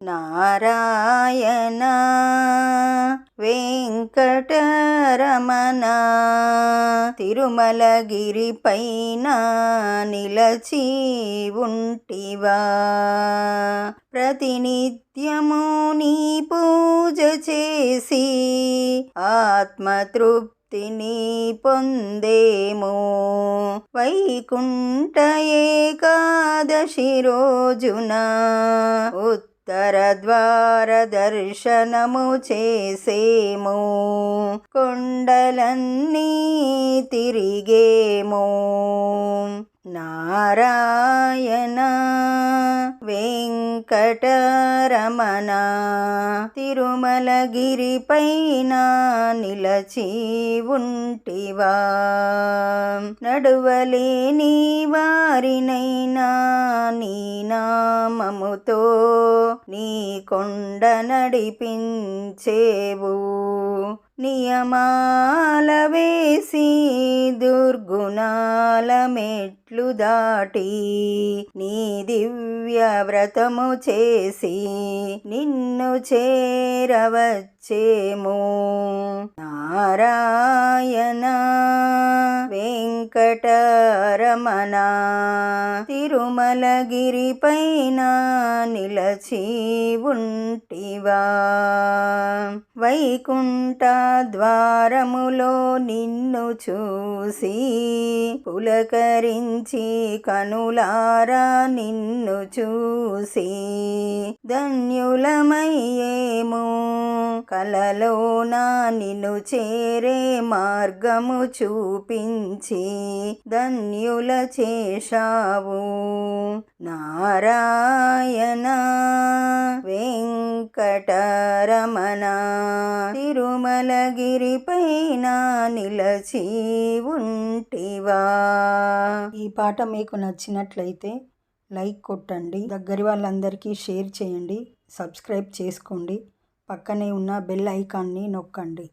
నారాయణ వెంకటరమణ తిరుమలగిరిపైన నిలచి ఉంటివా, ప్రతినిత్యము నీ పూజ చేసి ఆత్మతృప్తిని పొందేము. వైకుంఠ ఏకాదశి రోజున ఉత్తర ద్వార దర్శనము చేసేము, కొండలన్నీ తిరిగేము. నారాయణ వెంకటరమణ తిరుమలగిరిపైన నిలచి ఉంటివా, నడువలేని వారినైనా నీ నామముతో నీ కొండ నడిపించేవు. నియమాల వేసి దుర్గుణాల మెట్లు దాటి నీ దివ్య వ్రతము చేసి నిన్ను చేరవచ్చేము. నారాయణ వెంకటరమణ తిరుమలగిరిపైన నిలచి ఉంటివా, వైకుంఠ ద్వారములో నిన్ను చూసి పులకరించి కనులారా నిన్ను చూసి ధన్యులమయ్యేము. కలలోన నిన్ను చేరే మార్గము చూపించి ధన్యుల చేశావు. నారాయణ వెంకటరమణ తిరుమలగిరిపైన నిలచి ఉంటివా. ఈ పాట మీకు నచ్చినట్లయితే లైక్ కొట్టండి, దగ్గరి వాళ్ళందరికీ షేర్ చేయండి, సబ్స్క్రైబ్ చేసుకోండి, పక్కనే ఉన్న బెల్ ఐకాన్ని నొక్కండి.